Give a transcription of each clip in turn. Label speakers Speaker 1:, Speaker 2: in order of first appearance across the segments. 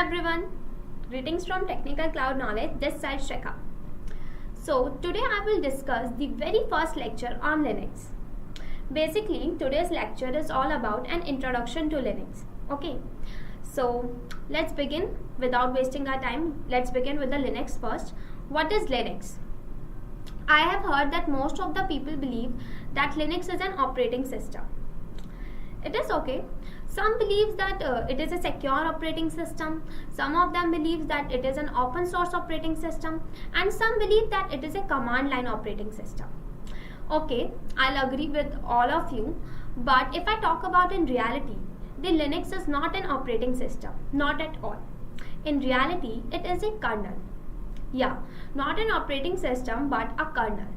Speaker 1: everyone, greetings from Technical Cloud Knowledge, this side Shekha. So today I will discuss the very first lecture on Linux. Basically today's lecture is all about an introduction to Linux. Okay, so let's begin without wasting our time. Let's begin with the Linux first. What is Linux? I have heard that most of the people believe that Linux is an operating system. It is okay. Some believe that it is a secure operating system. Some of them believe that it is an open source operating system, and some believe that it is a command line operating system. Okay, I'll agree with all of you, but if I talk about in reality, the Linux is not an operating system, not at all. In reality, it is a kernel. Yeah, not an operating system, but a kernel.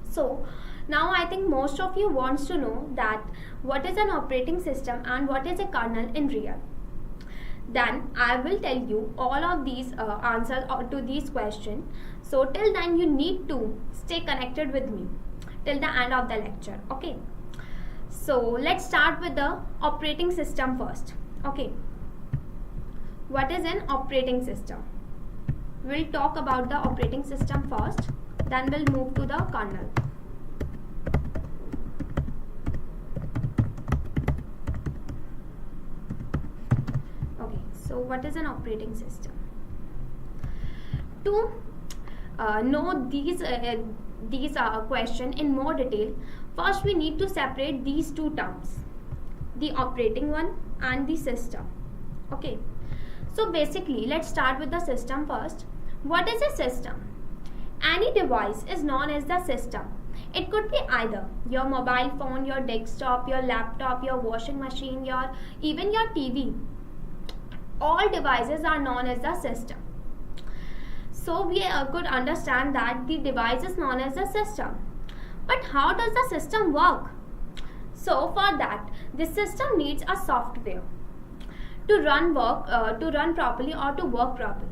Speaker 1: So now I think most of you wants to know that what is an operating system and what is a kernel in real. Then I will tell you all of these answers to these questions. So till then you need to stay connected with me till the end of the lecture. Okay. So let's start with the operating system first. Okay. What is an operating system? We'll talk about the operating system first. Then we'll move to the kernel. So what is an operating system? To know these question in more detail, first we need to separate these two terms, the operating one and the system. Okay, so basically let's start with the system first. What is a system? Any device is known as the system. It could be either your mobile phone, your desktop, your laptop, your washing machine, even your TV. All devices are known as the system. So we could understand that the device is known as the system. But how does the system work? So for that, the system needs a software to run properly or to work properly.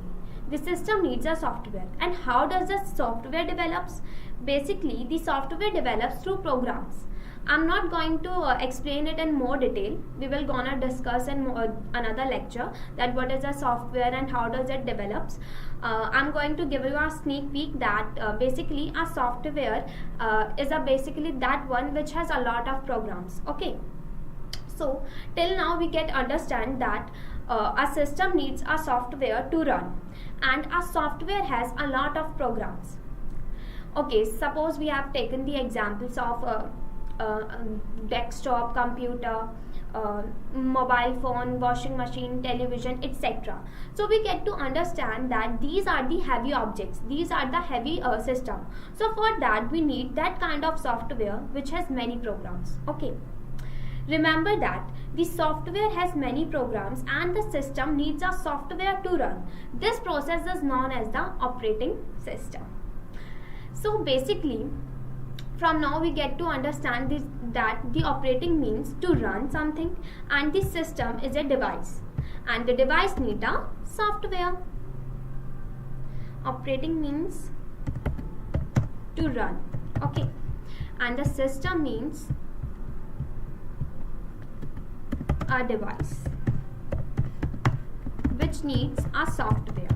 Speaker 1: The system needs a software. And how does the software develops? Basically, the software develops through programs. I'm not going to explain it in more detail. We will gonna discuss in another lecture that what is a software and how does it develops. I'm going to give you a sneak peek that basically a software is basically that one which has a lot of programs. Okay. So till now we get understand that a system needs a software to run, and a software has a lot of programs. Okay, suppose we have taken the examples of desktop, computer, mobile phone, washing machine, television, etc. So we get to understand that these are the heavy objects, these are the heavy system. So for that we need that kind of software which has many programs. Okay, remember that the software has many programs and the system needs a software to run. This process is known as the operating system. So basically from now we get to understand that the operating means to run something, and the system is a device, and the device needs a software. Operating means to run. Okay, and the system means a device which needs a software.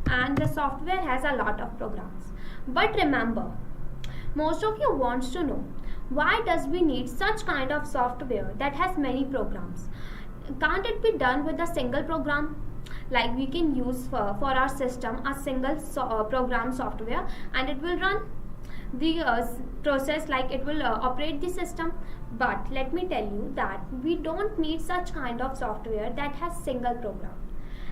Speaker 1: And the software has a lot of programs. But remember, most of you wants to know why does we need such kind of software that has many programs? Can't it be done with a single program? Like we can use for our system a single program software and it will run the process, like it will operate the system. But let me tell you that we don't need such kind of software that has single program.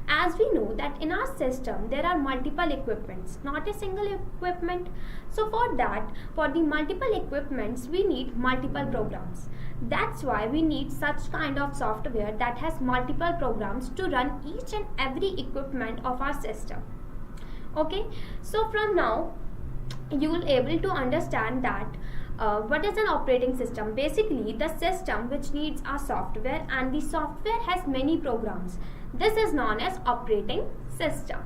Speaker 1: As we know that in our system there are multiple equipments, not a single equipment. So for that, for the multiple equipments we need multiple programs. That's why we need such kind of software that has multiple programs to run each and every equipment of our system. Okay, so from now you will able to understand that what is an operating system? Basically the system which needs a software, and the software has many programs. This is known as operating system.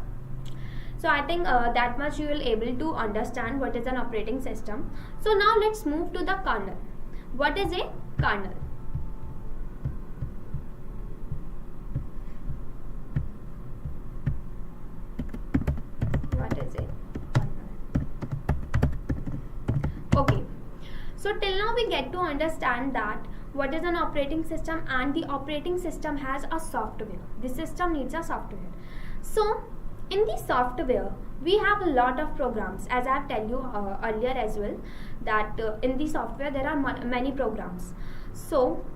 Speaker 1: So I think that much you will able to understand what is an operating system. So now let's move to the kernel. What is a kernel? So till now we get to understand that what is an operating system, and the operating system has a software. The system needs a software. So in the software we have a lot of programs, as I have told you earlier as well, that in the software there are many programs. So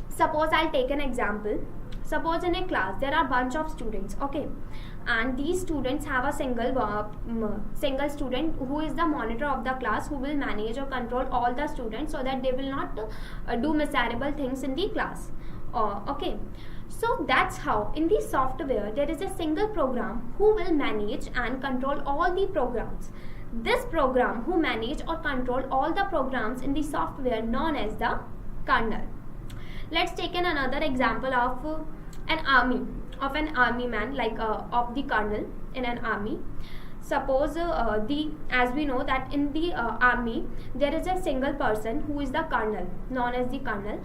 Speaker 1: suppose I'll take an example. Suppose in a class there are bunch of students, okay, and these students have a single student who is the monitor of the class, who will manage or control all the students so that they will not do miserable things in the class. Okay, so that's how in the software there is a single program who will manage and control all the programs. This program who manage or control all the programs in the software known as the kernel. Let's take another example of an army man, like of the colonel in an army. Suppose as we know that in the army there is a single person who is the colonel, known as the colonel.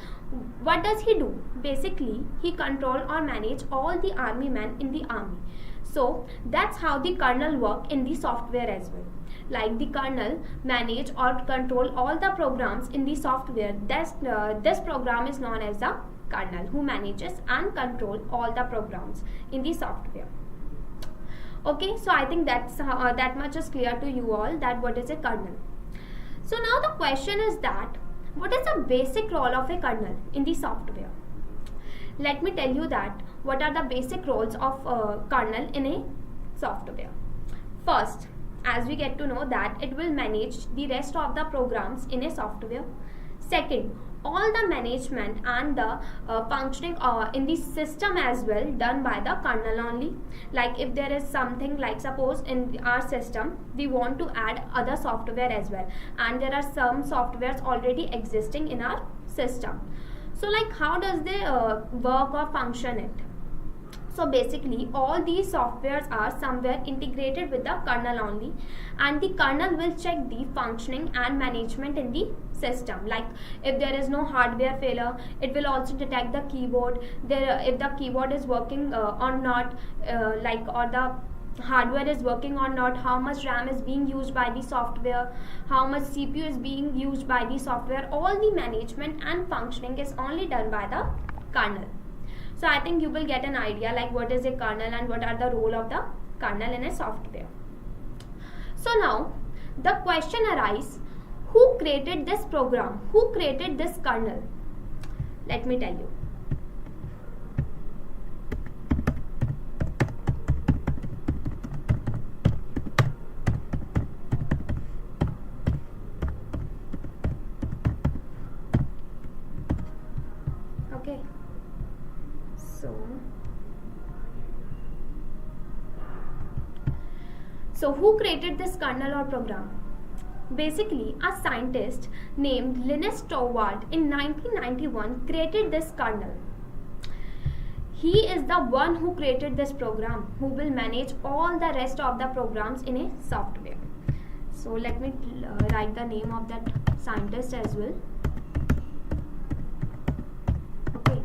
Speaker 1: What does he do? Basically he control or manage all the army men in the army. So that's how the kernel work in the software as well. Like the kernel manage or control all the programs in the software. This program is known as the kernel, who manages and control all the programs in the software. Okay, so I think that much is clear to you all, that what is a kernel. So now the question is that what is the basic role of a kernel in the software? Let me tell you that what are the basic roles of kernel in a software. First, as we get to know that it will manage the rest of the programs in a software. Second, all the management and the functioning in the system as well done by the kernel only. Like if there is something, like suppose in our system we want to add other software as well, and there are some softwares already existing in our system. So like how does they work or function it? So basically all these softwares are somewhere integrated with the kernel only, and the kernel will check the functioning and management in the system. Like if there is no hardware failure, it will also detect the keyboard, if the keyboard is working or not, or the hardware is working or not, how much RAM is being used by the software, how much CPU is being used by the software. All the management and functioning is only done by the kernel. So I think you will get an idea like what is a kernel and what are the role of the kernel in a software. So now the question arises, who created this program? Who created this kernel? Let me tell you. Okay. So who created this kernel or program? Basically, a scientist named Linus Torvald in 1991 created this kernel. He is the one who created this program, who will manage all the rest of the programs in a software. So let me write the name of that scientist as well. Okay,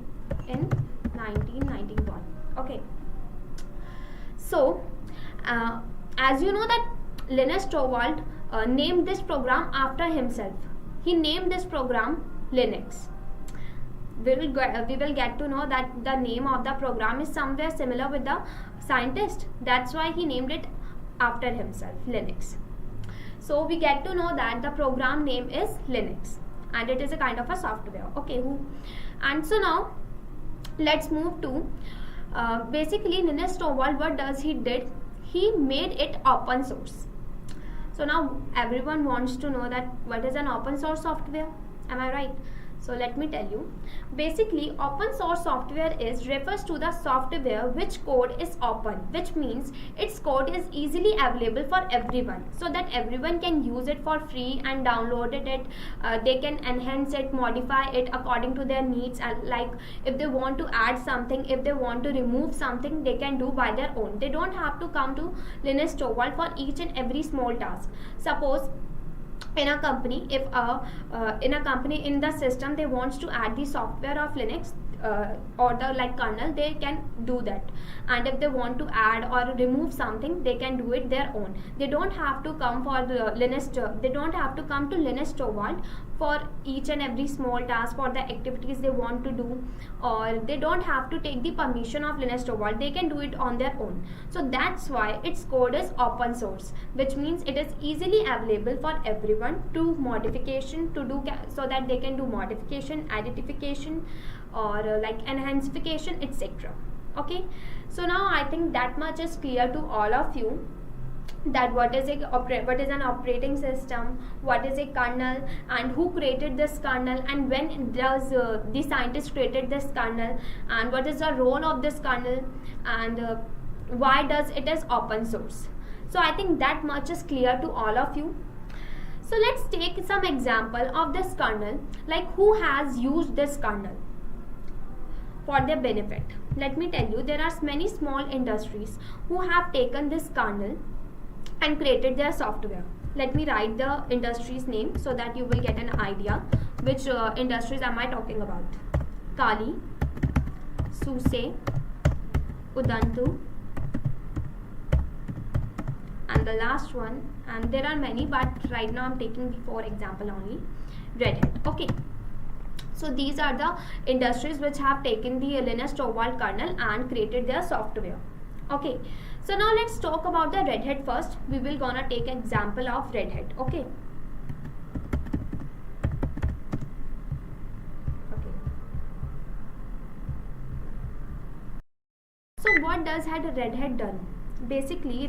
Speaker 1: in 1991. Okay. So, as you know that Linus Torvald named this program after himself. He named this program Linux. We will get to know that the name of the program is somewhere similar with the scientist. That's why he named it after himself, Linux. So we get to know that the program name is Linux, and it is a kind of a software. Okay, and so now let's move to basically Linus Torvald. What does he did? He made it open source. So now everyone wants to know that what is an open source software? Am I right? So let me tell you. Basically, open source software refers to the software which code is open, which means its code is easily available for everyone, so that everyone can use it for free and download it. They can enhance it, modify it according to their needs. And like if they want to add something, if they want to remove something, they can do by their own. They don't have to come to Linus Torvald for each and every small task. Suppose in a company, if in the system they wants to add the software of Linux or the like kernel, they can do that. And if they want to add or remove something, they can do it their own. They don't have to come for the Linus. They don't have to come to Linus Torvald for each and every small task, for the activities they want to do, or they don't have to take the permission of Linus Torvald. They can do it on their own. So that's why its code is open source, which means it is easily available for everyone to modification to do, so that they can do modification, editification, or like enhanceification, etc. Okay, so now I think that much is clear to all of you, that what is an operating system, what is a kernel, and who created this kernel, and when does the scientist created this kernel, and what is the role of this kernel, and why does it is open source. So I think that much is clear to all of you. So let's take some example of this kernel, like who has used this kernel for their benefit. Let me tell you, there are many small industries who have taken this kernel and created their software. Let me write the industry's name so that you will get an idea which industries am I talking about. Kali, SUSE, Udantu, and the last one, and there are many, but right now I'm taking the 4 example only. Red Hat. Okay, so these are the industries which have taken the Linus Torvald kernel and created their software. Okay, so now let's talk about the Red Hat first. We will gonna take example of Red Hat. Okay. So what does Red Hat done? Basically,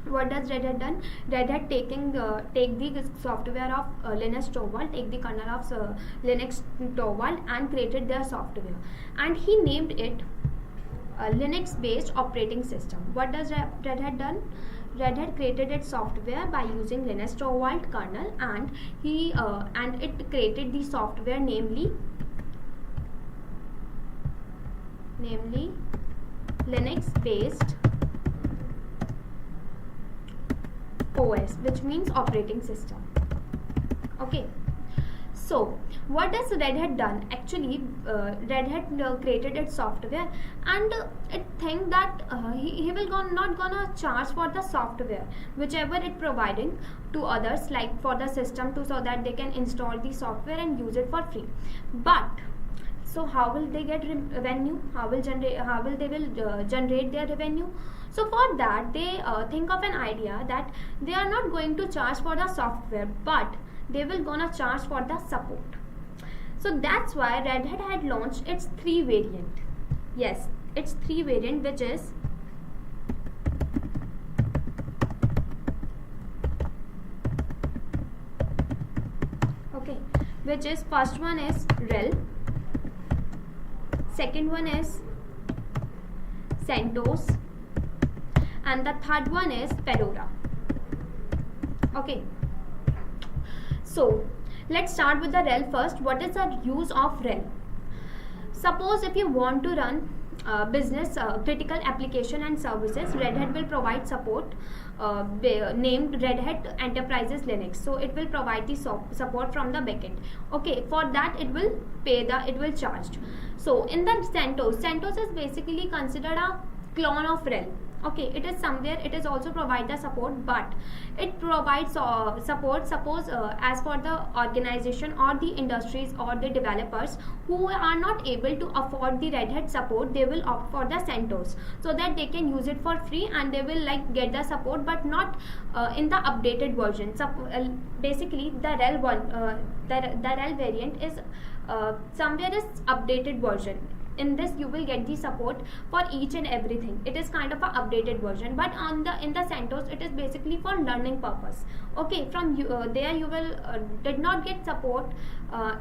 Speaker 1: what does Red Hat done? Red Hat take the software of Linus Torvald, take the kernel of Linus Torvald, and created their software, and he named it a Linux based operating system. What does Red Hat done? Red Hat created its software by using Linus Torvald kernel, and it created the software namely Linux based OS, which means operating system. Okay, so what does Red Hat done? Actually, Red Hat created its software, and it think that he will not gonna charge for the software whichever it providing to others, like for the system too, so that they can install the software and use it for free. But so how will they get revenue? How will they generate their revenue? So for that, they think of an idea that they are not going to charge for the software, but they will gonna charge for the support. So that's why Red Hat had launched its 3 variant. Yes, its 3 variant, which is first one is RHEL, second one is CentOS, and the third one is Fedora. Okay, so let's start with the RHEL first. What is the use of RHEL? Suppose if you want to run business critical application and services, Red Hat will provide support named Red Hat Enterprises Linux. So it will provide the support from the backend. Okay, for that it will charge. So in the CentOS is basically considered a clone of RHEL. Okay, it is somewhere, it is also provide the support, but it provides support. Suppose as for the organization or the industries or the developers who are not able to afford the Red Hat support, they will opt for the CentOS, so that they can use it for free and they will like get the support, but not in the updated version. Basically the RHEL one, the RHEL variant is somewhere is updated version. In this you will get the support for each and everything. It is kind of a updated version, but in the CentOS it is basically for learning purpose. Okay, from there you will did not get support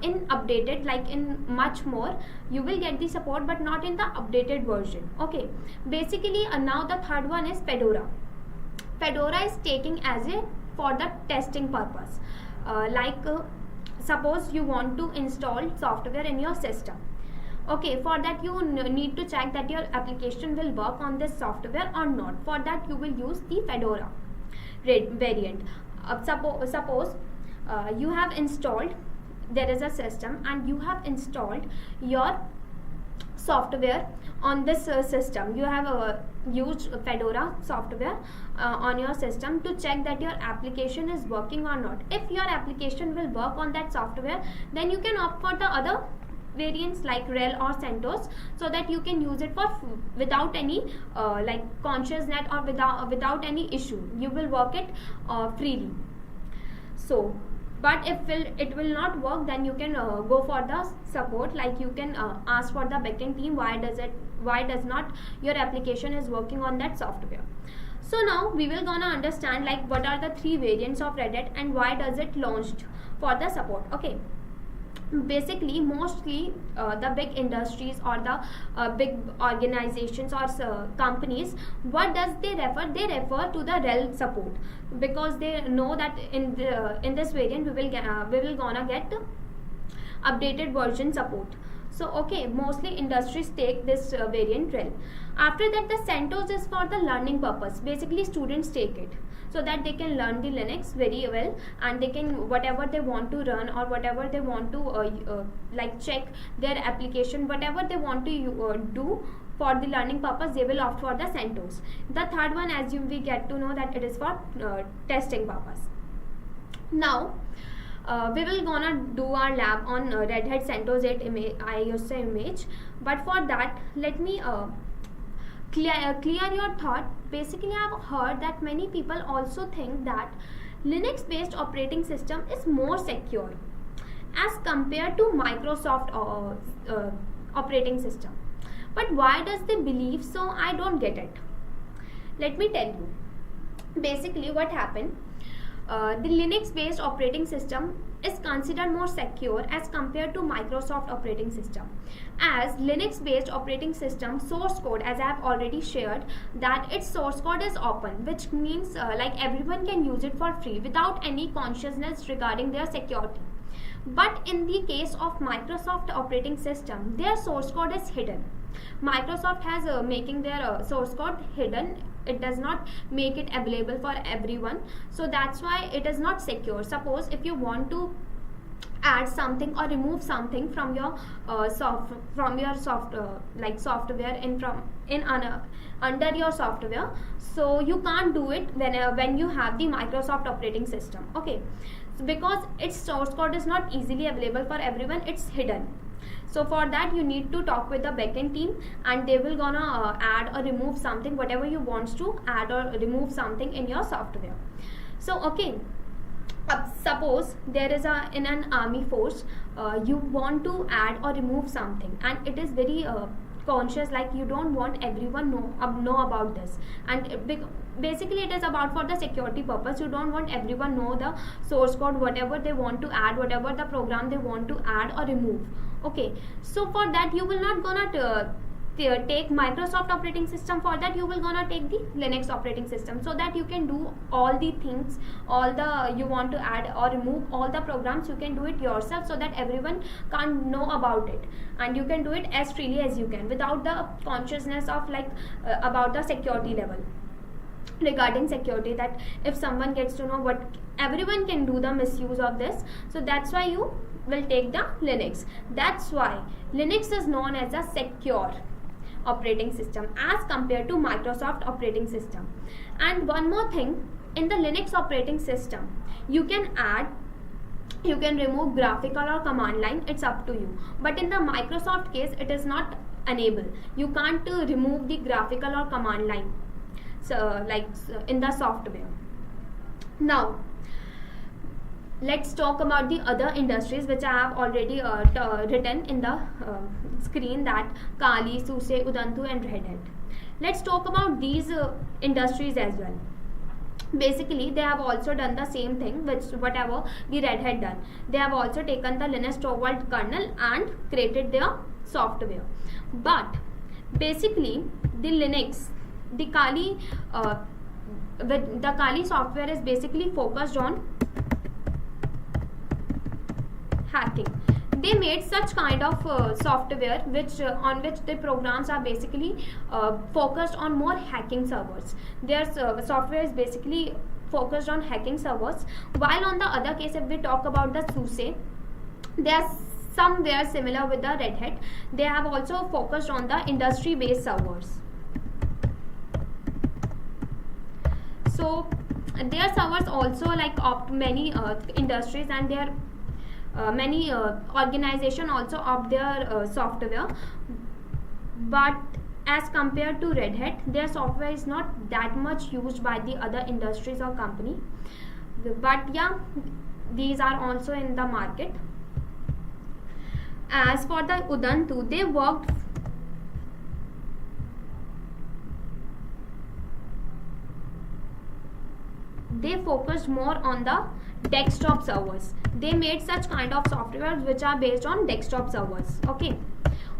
Speaker 1: in updated, like in much more you will get the support, but not in the updated version. Okay, basically now the third one is Fedora. Fedora is taking as a for the testing purpose. Suppose you want to install software in your system. Okay, for that you need to check that your application will work on this software or not. For that you will use the Fedora variant. Suppose you have installed, there is a system and you have installed your software on this system. You have used Fedora software on your system to check that your application is working or not. If your application will work on that software, then you can opt for the other variants like RHEL or CentOS, so that you can use it for without any like consciousness or without any issue. You will work it freely. So but if it will not work, then you can go for the support, like you can ask for the backend team why does not your application is working on that software. So now we will gonna understand like what are the 3 variants of Red Hat and why does it launched for the support. Okay, basically mostly the big industries or the big organizations or companies, what does they refer to the RHEL support, because they know that in this variant we will gonna get updated version support. So okay, mostly industries take this variant RHEL. After that, the CentOS is for the learning purpose. Basically students take it so that they can learn the Linux very well, and they can whatever they want to run or whatever they want to like check their application, whatever they want to do for the learning purpose, they will opt for the CentOS. The third one, as we get to know that it is for testing purpose. Now we will gonna do our lab on Red Hat CentOS 8 ISO image, but for that let me clear your thought. Basically, I have heard that many people also think that Linux based operating system is more secure as compared to Microsoft operating system. But why does they believe so? I don't get it. Let me tell you. Basically what happened, the Linux based operating system is considered more secure as compared to Microsoft operating system, as Linux based operating system source code, as I have already shared, that its source code is open, which means like everyone can use it for free without any consciousness regarding their security. But in the case of Microsoft operating system, their source code is hidden. Microsoft has making their source code hidden. It does not make it available for everyone, so that's why it is not secure. Suppose if you want to add something or remove something from your like software under your software, so you can't do it when you have the Microsoft operating system. Okay, so because its source code is not easily available for everyone, it's hidden. So for that you need to talk with the backend team, and they will gonna add or remove something, whatever you want to add or remove something in your software. So okay, suppose there is in an army force, you want to add or remove something, and it is very conscious, like you don't want everyone know about this, and basically it is about for the security purpose. You don't want everyone know the source code, whatever they want to add, whatever the program they want to add or remove. Okay, so for that you will not gonna take Microsoft operating system. For that you will gonna take the Linux operating system, so that you can do all the things, all the you want to add or remove, all the programs you can do it yourself, so that everyone can't know about it, and you can do it as freely as you can without the consciousness of like about the security level. Regarding security, that if someone gets to know, what everyone can do the misuse of this, so that's why you will take the Linux. That's why Linux is known as a secure operating system as compared to Microsoft operating system. And one more thing, in the Linux operating system you can remove graphical or command line, it's up to you. But in the Microsoft case, it is not enabled. You can't remove the graphical or command line, so in the software. Now let's talk about the other industries which I have already written in the screen, that Kali, SUSE, Ubuntu and Red Hat. Let's talk about these industries as well. Basically they have also done the same thing which whatever the Red Hat done. They have also taken the Linus Torvald kernel and created their software. But basically the Linux, the Kali the Kali software is basically focused on hacking. They made such kind of software which on which the programs are basically focused on more hacking servers. Their software is basically focused on hacking servers, while on the other case, if we talk about the SUSE, their somewhere similar with the Red Hat. They have also focused on the industry based servers. So their servers also like opt many industries, and their many organization also opt their software. But as compared to Red Hat, their software is not that much used by the other industries or company. But yeah, these are also in the market. As for the Ubuntu, they focused more on the desktop servers. They made such kind of software which are based on desktop servers. Okay.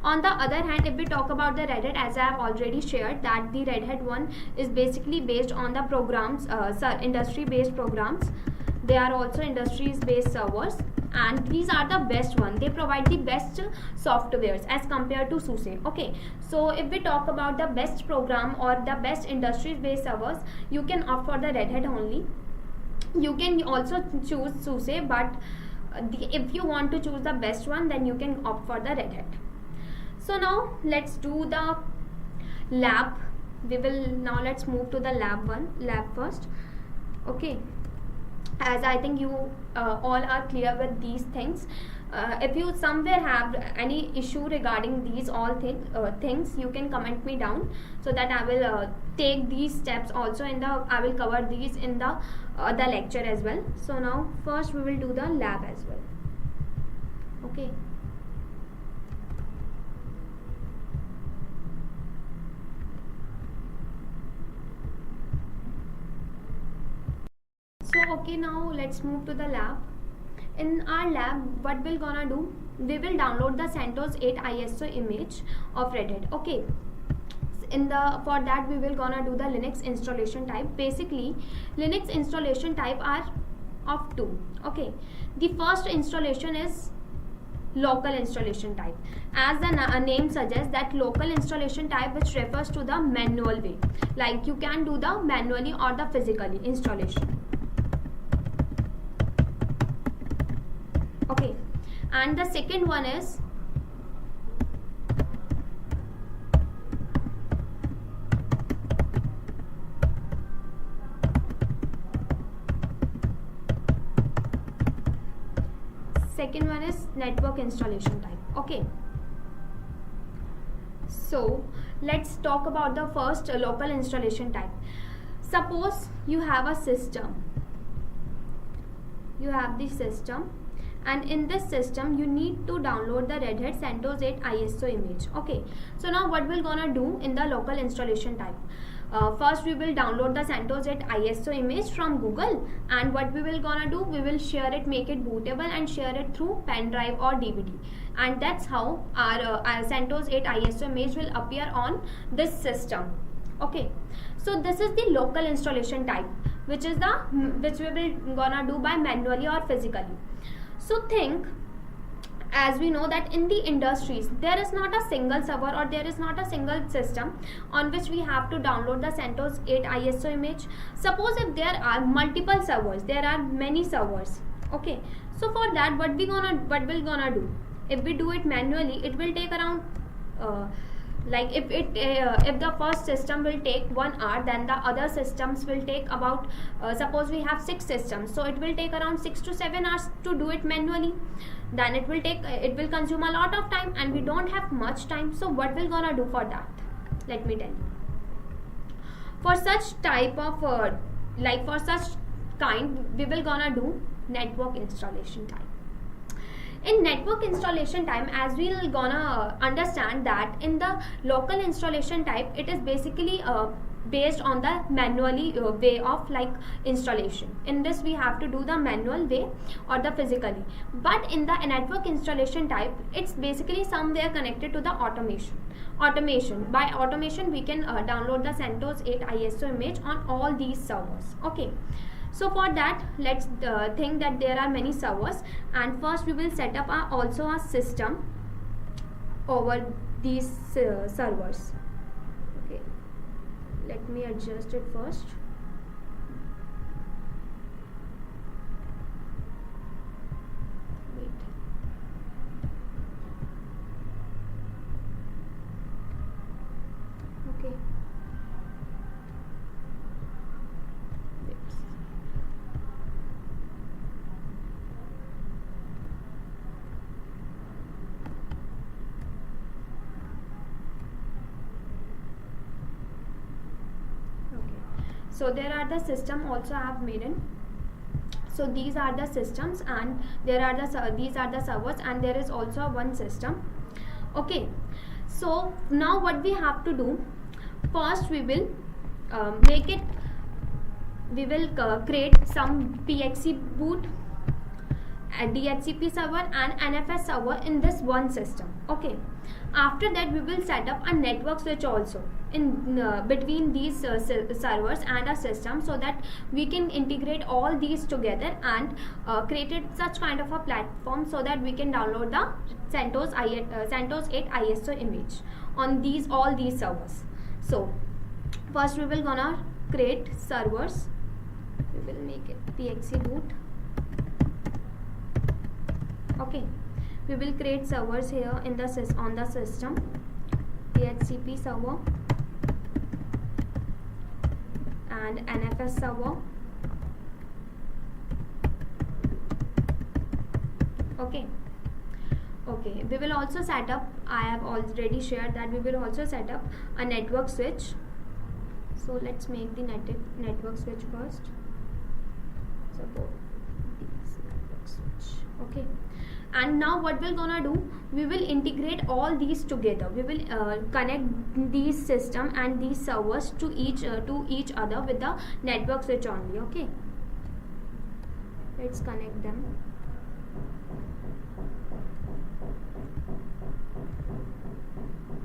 Speaker 1: On the other hand, if we talk about the Red Hat, as I have already shared, that the Red Hat one is basically based on the programs, industry based programs. They are also industries based servers, and these are the best one. They provide the best softwares as compared to SUSE. Okay, so if we talk about the best program or the best industries based servers, you can opt for the Red Hat only. You can also choose SUSE, but if you want to choose the best one, then you can opt for the Red Hat. So now let's do the lab. Let's move to the lab first. Okay, as I think you all are clear with these things. If you somewhere have any issue regarding these all things, you can comment me down, so that I will take these steps also I will cover these in the lecture as well. So now first we will do the lab as well. Okay. So okay, now let's move to the lab. In our lab, what we're gonna do, we will download the CentOS 8 ISO image of Red Hat. Okay, for that we will gonna do the Linux installation type. Basically, Linux installation type are of two. Okay, the first installation is local installation type. As the name suggests, that local installation type, which refers to the manual way, like you can do the manually or the physically installation. Okay, and the second one is network installation type. Okay, so let's talk about the first local installation type. Suppose you have a system. You have the system, and in this system you need to download the Red Hat CentOS 8 ISO image. Okay, so now what we're gonna do in the local installation type, first we will download the CentOS 8 ISO image from Google, and what we will gonna do, we will share it, make it bootable and share it through pen drive or DVD, and that's how our CentOS 8 ISO image will appear on this system. Okay, so this is the local installation type, which we will gonna do by manually or physically. So think, as we know that in the industries there is not a single server or there is not a single system on which we have to download the CentOS 8 ISO image. Suppose if there are multiple servers, there are many servers. Okay, so for that what we're gonna do, if we do it manually, it will take around if the first system will take 1 hour, then the other systems will take about suppose we have 6 systems, so it will take around 6 to 7 hours to do it manually. Then it will consume a lot of time, and we don't have much time. So what we're gonna do for that, let me tell you. For such type of for such kind, we will gonna do network installation time. In network installation time, as we'll gonna understand that in the local installation type, it is basically based on the manually way of installation. In this we have to do the manual way or the physically, but in the network installation type, it's basically somewhere connected to the automation. By automation we can download the CentOS 8 ISO image on all these servers. Okay, so for that, let's think that there are many servers, and first we will set up also a system over these servers. Okay, let me adjust it first. Wait. So there are the system also I have made in. So these are the systems, and these are the servers, and there is also one system. Okay, so now what we have to do, first we will create some PXE boot, a DHCP server and NFS server in this one system. Okay, after that we will set up a network switch also in between these servers and a system, so that we can integrate all these together and created such kind of a platform, so that we can download the CentOS 8 ISO image on all these servers. So first we will gonna create servers. We will make it PXE boot. Okay, we will create servers here in the on the system, DHCP server and NFS server. Okay, we will also set up, I have already shared that we will also set up a network switch. So let's make the network switch first. Suppose this network switch. Okay, and now what we're gonna do, we will integrate all these together. We will connect these system and these servers to each other with the network switch only. Okay, let's connect them.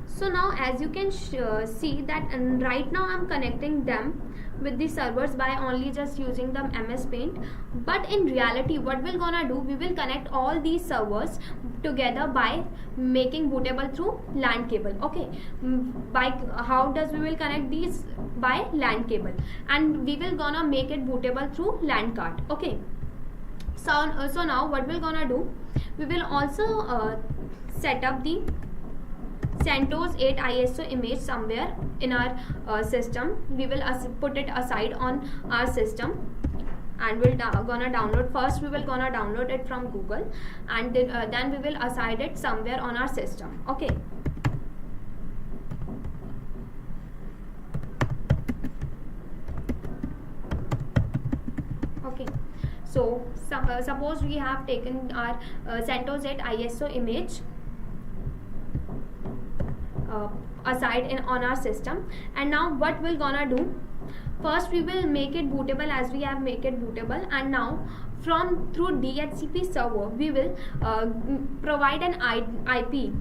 Speaker 1: So now as you can see that right now I'm connecting them with the servers by only just using the MS Paint, but in reality what we're gonna do, we will connect all these servers together by making bootable through LAN cable. Okay, by how does we will connect these? By LAN cable, and we will gonna make it bootable through LAN card. Okay, so now what we're gonna do, we will also set up the CentOS 8 ISO image somewhere in our system. We will put it aside on our system, and we'll gonna download. First we will gonna download it from Google, and then we will assign it somewhere on our system. Okay, so suppose we have taken our CentOS 8 ISO image aside on our system, and now what we're gonna do, first we will make it bootable as we have make it bootable, and now through DHCP server we will provide an IP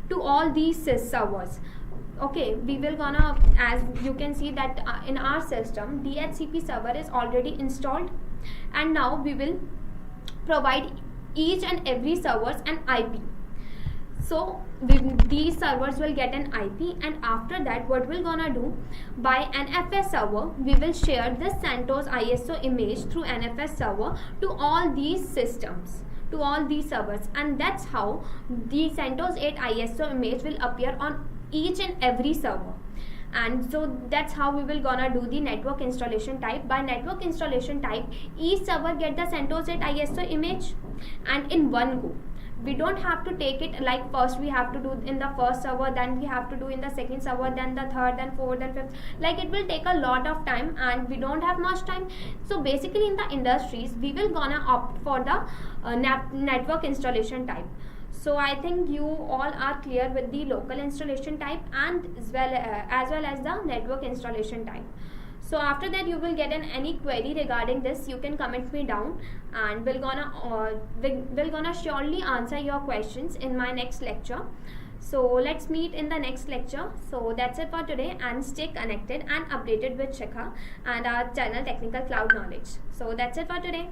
Speaker 1: to all these servers. Okay, we will gonna, as you can see that in our system DHCP server is already installed, and now we will provide each and every servers an IP. So these servers will get an IP, and after that what we're gonna do, by NFS server we will share this CentOS ISO image through NFS server to all these systems, to all these servers, and that's how the CentOS 8 ISO image will appear on each and every server. And so that's how we will gonna do the network installation type. By network installation type, each server get the CentOS 8 ISO image, and in one go. We don't have to take it like first we have to do in the first server, then we have to do in the second server, then the third, then fourth, then fifth. Like it will take a lot of time, and we don't have much time. So basically in the industries we will gonna opt for the network installation type. So I think you all are clear with the local installation type and as well as the network installation type. So after that you will get any query regarding this, you can comment me down, and we'll gonna surely answer your questions in my next lecture. So let's meet in the next lecture. So that's it for today, and stay connected and updated with Shikha and our channel Technical Cloud Knowledge. So that's it for today.